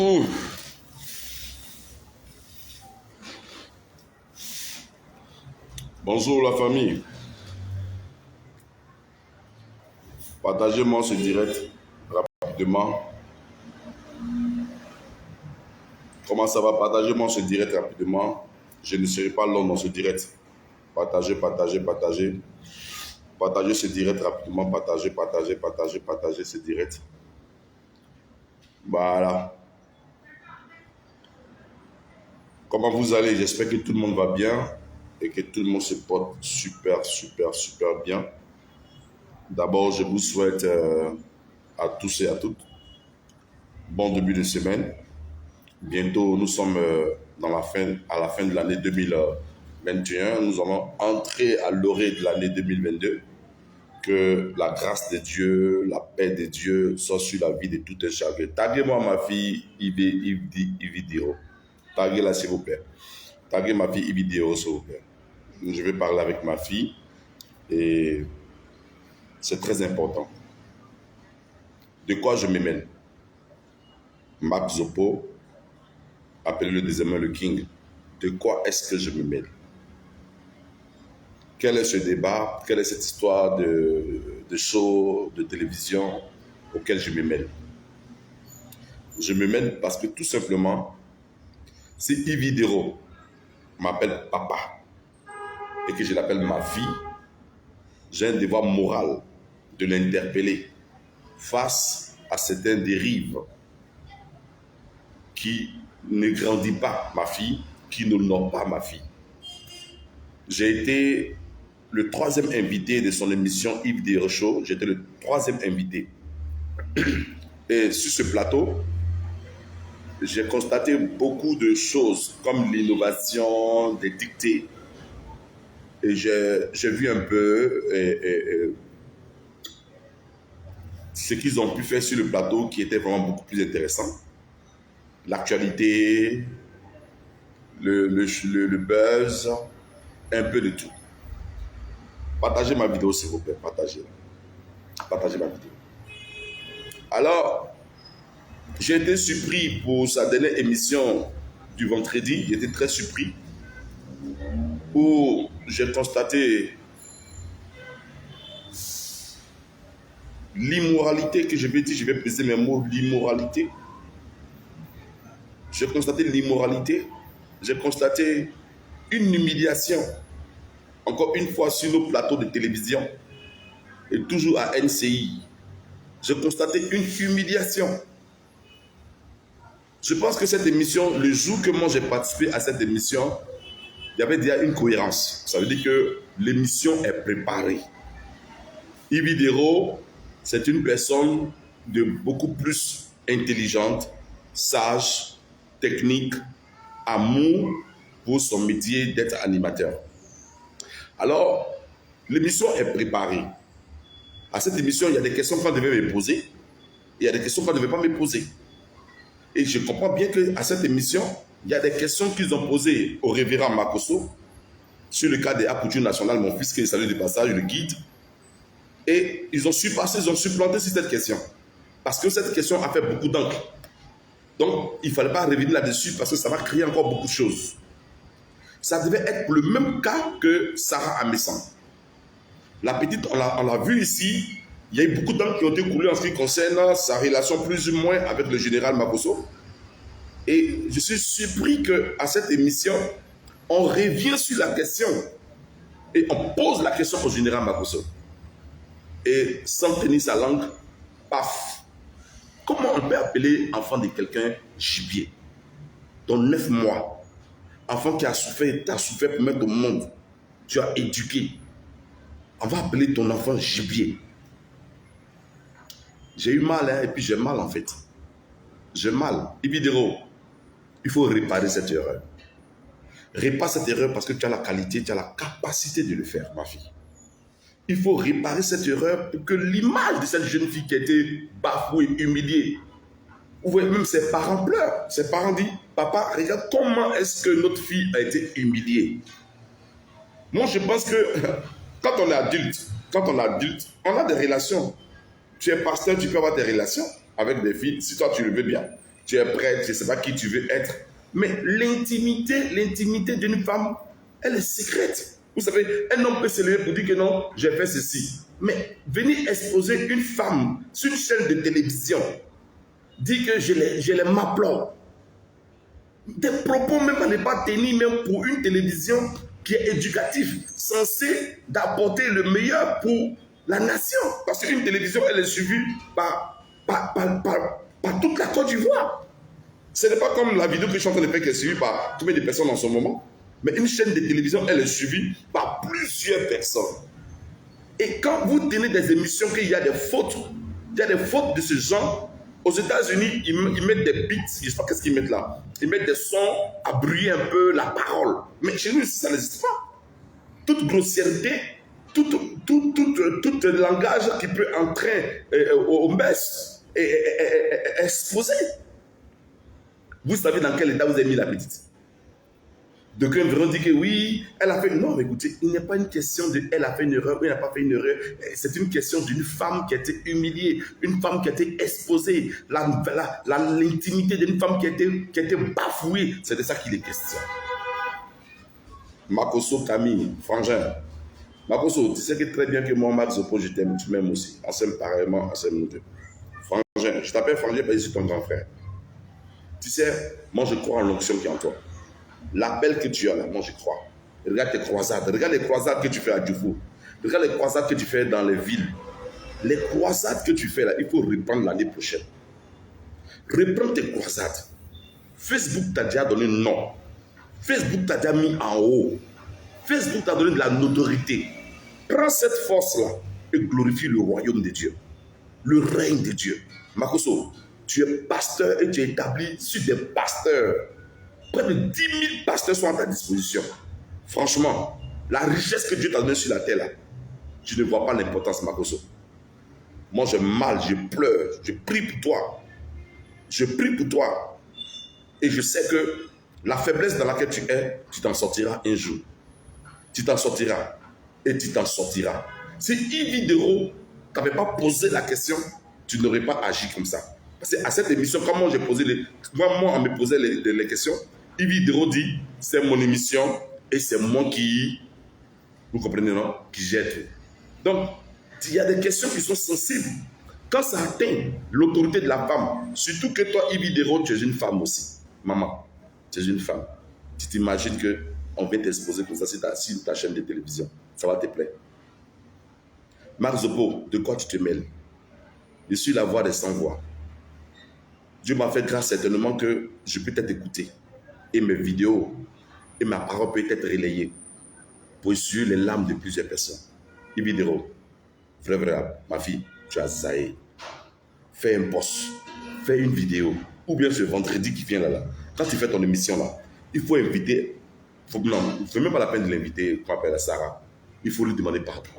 Ouh. Bonjour la famille. Partagez-moi ce direct rapidement. Comment ça va? Partagez-moi ce direct rapidement. Je ne serai pas long dans ce direct. Partagez, partagez, partagez. Partagez ce direct rapidement. Partagez, partagez, partagez, partagez ce direct. Voilà. Comment vous allez? J'espère que tout le monde va bien et que tout le monde se porte super, super, super bien. D'abord, je vous souhaite à tous et à toutes bon début de semaine. Bientôt, nous sommes à la fin de l'année 2021. Nous allons entrer à l'orée de l'année 2022. Que la grâce de Dieu, la paix de Dieu soit sur la vie de tout un chacun. Taguez-moi ma fille Ividiro. Taguez-la s'il vous plaît. Taguez ma fille Ividiro s'il vous plaît. Je vais parler avec ma fille et c'est très important. De quoi je me mêle? Max Zopo, appelez-le désormais le King. De quoi est-ce que je me mêle? Quel est ce débat? Quelle est cette histoire de show, de télévision auquel je me mêle? Je me mêle parce que tout simplement, si Ividero m'appelle papa et que je l'appelle ma fille, j'ai un devoir moral de l'interpeller face à certaines dérives qui ne grandit pas ma fille, qui n'honore pas ma fille. J'ai été le troisième invité de son émission Yves Dero Show. J'étais le troisième invité. Et sur ce plateau, j'ai constaté beaucoup de choses comme l'innovation, des dictées. Et j'ai vu un peu ce qu'ils ont pu faire sur le plateau qui était vraiment beaucoup plus intéressant. L'actualité, le buzz, un peu de tout. Partagez ma vidéo s'il vous plaît, partagez ma vidéo. Alors, j'ai été surpris pour sa dernière émission du vendredi, j'étais très surpris, où j'ai constaté l'immoralité que je vais dire, je vais peser mes mots, l'immoralité. J'ai constaté l'immoralité, j'ai constaté une humiliation, encore une fois sur nos plateaux de télévision, et toujours à NCI. J'ai constaté une humiliation. Je pense que cette émission, le jour que moi j'ai participé à cette émission, il y avait déjà une cohérence. Ça veut dire que l'émission est préparée. Ividero, c'est une personne de beaucoup plus intelligente, sage, technique, amour pour son métier d'être animateur. Alors, l'émission est préparée. À cette émission, il y a des questions qu'on devait me poser, et il y a des questions qu'on ne devait pas me poser. Et je comprends bien qu'à cette émission, il y a des questions qu'ils ont posées au révérend Makosso sur le cas des Apouture National, mon fils qui est salué de passage, le guide. Et ils ont supplanté sur cette question. Parce que cette question a fait beaucoup d'encre. Donc, il ne fallait pas revenir là-dessus parce que ça va créer encore beaucoup de choses. Ça devait être pour le même cas que Sarah Amessan. La petite, on l'a vu ici, il y a eu beaucoup d'encre qui ont été coulées en ce qui concerne sa relation plus ou moins avec le général Makosso. Et je suis surpris qu'à cette émission, on revient sur la question et on pose la question au général Makosso. Et sans tenir sa langue, paf. Comment on peut appeler enfant de quelqu'un gibier? Dans 9 mois, enfant qui a souffert, tu as souffert pour mettre au monde, tu as éduqué. On va appeler ton enfant gibier. J'ai eu mal, hein, et puis j'ai mal en fait. J'ai mal. Ividero, il faut réparer cette erreur. Répare cette erreur parce que tu as la qualité, tu as la capacité de le faire, ma fille. Il faut réparer cette erreur pour que l'image de cette jeune fille qui a été bafouée, humiliée, vous voyez, même ses parents pleurent. Ses parents disent, papa, regarde comment est-ce que notre fille a été humiliée. Moi, je pense que quand on est adulte, on a des relations. Tu es pasteur, tu peux avoir des relations avec des filles, si toi tu le veux bien. tu es prêtre, je ne sais pas qui tu veux être. Mais l'intimité d'une femme, elle est secrète. Vous savez, un homme peut se lever pour dire que non, j'ai fait ceci. Mais venir exposer une femme sur une chaîne de télévision, dire que j'ai les maplons, des propos même à ne pas tenir même pour une télévision qui est éducative, censée d'apporter le meilleur pour la nation. Parce qu'une télévision, elle est suivie par toute la Côte d'Ivoire. Ce n'est pas comme la vidéo que je suis en train de faire qui est suivie par combien de personnes en ce moment. Mais une chaîne de télévision, elle est suivie par plusieurs personnes. Et quand vous tenez des émissions qu'il y a des fautes, de ce genre, aux États-Unis, ils mettent des beats, je ne sais pas qu'est-ce qu'ils mettent là. Ils mettent des sons à brouiller un peu la parole. Mais chez nous, ça n'existe pas. Toute grossièreté, tout langage qui peut entrer au mess est exposé. Vous savez dans quel état vous avez mis la petite. D'aucuns verront dire que oui, elle a fait... Non, mais écoutez, il n'est pas une question de elle a fait une erreur ou elle n'a pas fait une erreur. C'est une question d'une femme qui a été humiliée, une femme qui a été exposée, l'intimité d'une femme qui a été bafouée. C'est de ça qu'il est question. Makoso Camille, Frangin. Makoso, tu sais que très bien que moi, Max Zopo, je t'aime, tu m'aimes aussi. On s'aime pareillement, on s'aime nous deux. Frangin, je t'appelle Frangin parce que je suis ton grand frère. Tu sais, moi je crois en l'onction qui est en toi. L'appel que tu as là, moi je crois. Regarde tes croisades, regarde les croisades que tu fais à Dufou. Regarde les croisades que tu fais dans les villes. Les croisades que tu fais là, il faut reprendre l'année prochaine. Reprends tes croisades. Facebook t'a déjà donné non. Facebook t'a déjà mis en haut. Facebook t'a donné de la notoriété. Prends cette force-là et glorifie le royaume de Dieu. Le règne de Dieu. Makoso, tu es pasteur et tu es établi sur des pasteurs. Près de 10 000 pasteurs sont à ta disposition. Franchement, la richesse que Dieu t'a donnée sur la terre, là, tu ne vois pas l'importance, Makoso. Moi, j'ai mal, je pleure, je prie pour toi. Je prie pour toi. Et je sais que la faiblesse dans laquelle tu es, tu t'en sortiras un jour. Tu t'en sortiras. Et tu t'en sortiras. Si Yves Dero t'avait pas posé la question, tu n'aurais pas agi comme ça. Parce qu'à cette émission, quand moi j'ai posé moi, on me posait les questions, Yves Dero dit, c'est mon émission et c'est moi qui, vous comprenez, non, qui jette. Donc, il y a des questions qui sont sensibles. Quand ça atteint l'autorité de la femme, surtout que toi, Yves Dero, tu es une femme aussi. Maman, tu es une femme. Tu t'imagines qu'on vient t'exposer comme ça sur ta chaîne de télévision. Ça va te plaire. Marc Zopo, de quoi tu te mêles? Je suis la voix des sans-voix. Dieu m'a fait grâce certainement que je peux t'être écouté. Et mes vidéos et ma parole peut être relayée pour essuyer les larmes de plusieurs personnes. Yves Dero, frère, ma fille, tu as zaï. Fais un post, fais une vidéo. Ou bien ce vendredi qui vient là. Quand tu fais ton émission là, il faut inviter. Non, il ne faut même pas la peine de l'inviter, qu'on appelle Sarah. Il faut lui demander pardon.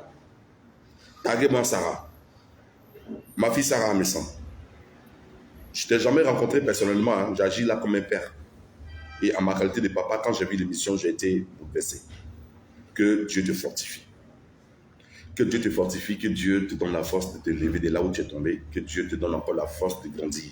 Taguez-moi Sarah. Ma fille Sarah Messan. Je ne t'ai jamais rencontré personnellement, hein. J'agis là comme un père. Et en ma qualité de papa, quand j'ai vu l'émission, j'ai été bouleversé. Que Dieu te fortifie. Que Dieu te fortifie, que Dieu te donne la force de te lever de là où tu es tombé, que Dieu te donne encore la force de grandir.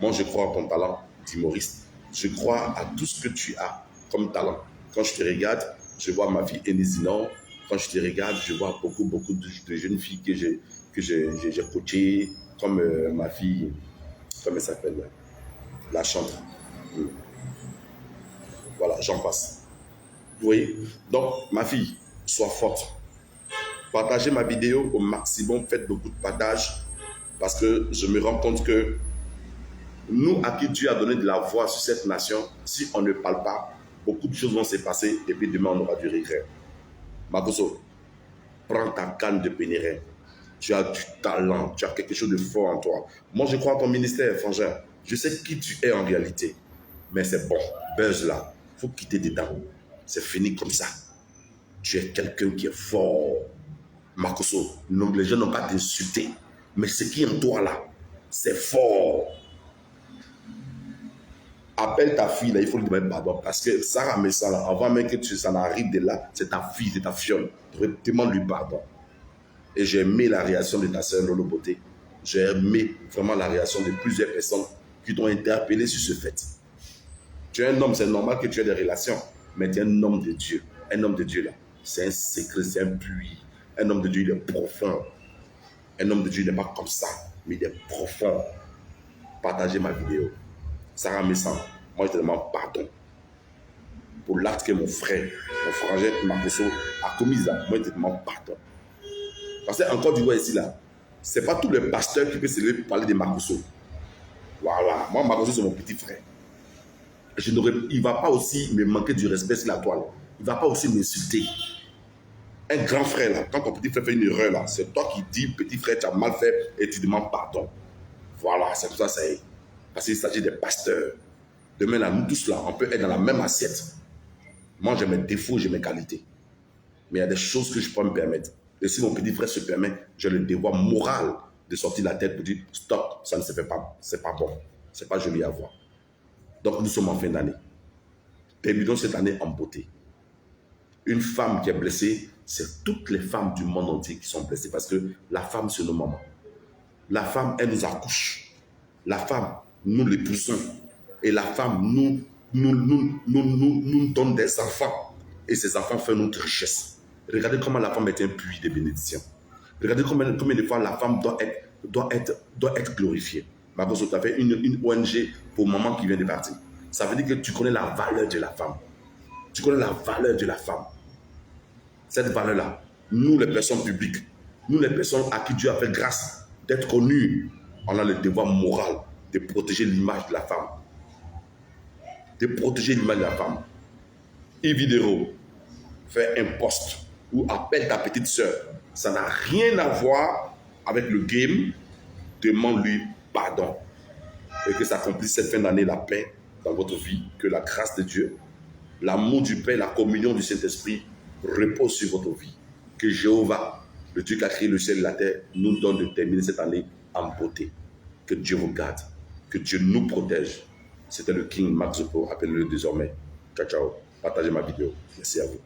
Moi, je crois en ton talent d'humoriste. Je crois à tout ce que tu as comme talent. Quand je te regarde, je vois ma fille Enésinon. Quand je te regarde, je vois beaucoup de jeunes filles que j'ai coachées, comme ma fille, comment elle s'appelle, la chantre. Voilà, j'en passe. Vous voyez? Donc, ma fille, sois forte. Partagez ma vidéo au maximum, faites beaucoup de partage, parce que je me rends compte que nous, à qui Dieu a donné de la voix sur cette nation, si on ne parle pas, beaucoup de choses vont se passer et puis demain on aura du regret. Makoso, prends ta canne de Pénérin. Tu as du talent, tu as quelque chose de fort en toi. Moi, je crois en ton ministère, Frangin. Je sais qui tu es en réalité. Mais c'est bon, buzz là. Il faut quitter dedans. C'est fini comme ça. Tu es quelqu'un qui est fort. Makoso, les gens n'ont pas t'insulter. Mais ce qui est en toi là, c'est fort. Appelle ta fille là, il faut lui demander pardon. Parce que Sarah Messa là, avant même que ça n'arrive de là, c'est ta fille, c'est ta fiole. Demande-lui pardon. Et j'ai aimé la réaction de ta sœur Lolo Beauté. J'ai aimé vraiment la réaction de plusieurs personnes qui t'ont interpellé sur ce fait. Tu es un homme, c'est normal que tu aies des relations, mais tu es un homme de Dieu. Un homme de Dieu, là, c'est un secret, c'est un puits. Un homme de Dieu, il est profond. Un homme de Dieu, il n'est pas comme ça, mais il est profond. Partagez ma vidéo. Sarah Messan, moi je te demande pardon pour l'acte que mon frère, mon frangin Makosso a commis là. Moi je te demande pardon. Parce que encore du coup ici là, c'est pas tous les pasteurs qui peuvent se lever pour parler de Makosso. Voilà, moi Makosso c'est mon petit frère. Il ne va pas aussi me manquer du respect sur la toile. Il ne va pas aussi m'insulter. Un grand frère là, quand ton petit frère fait une erreur là, c'est toi qui dis petit frère tu as mal fait et tu demandes pardon. Voilà, c'est tout ça, c'est. Parce qu'il s'agit des pasteurs. Demain, là, nous tous là, on peut être dans la même assiette. Moi, j'ai mes défauts, j'ai mes qualités. Mais il y a des choses que je peux me permettre. Et si mon petit frère se permet, j'ai le devoir moral de sortir la tête pour dire stop, ça ne se fait pas, c'est pas bon, c'est pas joli à voir. Donc, nous sommes en fin d'année. Terminons cette année en beauté. Une femme qui est blessée, c'est toutes les femmes du monde entier qui sont blessées parce que la femme, c'est nos mamans. La femme, elle nous accouche. La femme, nous l'épousons. Et la femme nous donne des enfants. Et ces enfants font notre richesse. Regardez comment la femme est un puits de bénédiction. Regardez combien de fois la femme doit être glorifiée. Makosso, tu as fait une ONG pour maman qui vient de partir. Ça veut dire que tu connais la valeur de la femme. Tu connais la valeur de la femme. Cette valeur-là, nous les personnes publiques, nous les personnes à qui Dieu a fait grâce d'être connus, on a le devoir moral de protéger l'image de la femme. De protéger l'image de la femme. Vidéo, fais un post ou appelle ta petite soeur. Ça n'a rien à voir avec le game. Demande-lui pardon. Et que s'accomplisse cette fin d'année la paix dans votre vie. Que la grâce de Dieu, l'amour du Père, la communion du Saint-Esprit repose sur votre vie. Que Jéhovah, le Dieu qui a créé le ciel et la terre, nous donne de terminer cette année en beauté. Que Dieu vous garde. Que Dieu nous protège. C'était le King Max Zoppo. Appelez-le désormais. Ciao, ciao. Partagez ma vidéo. Merci à vous.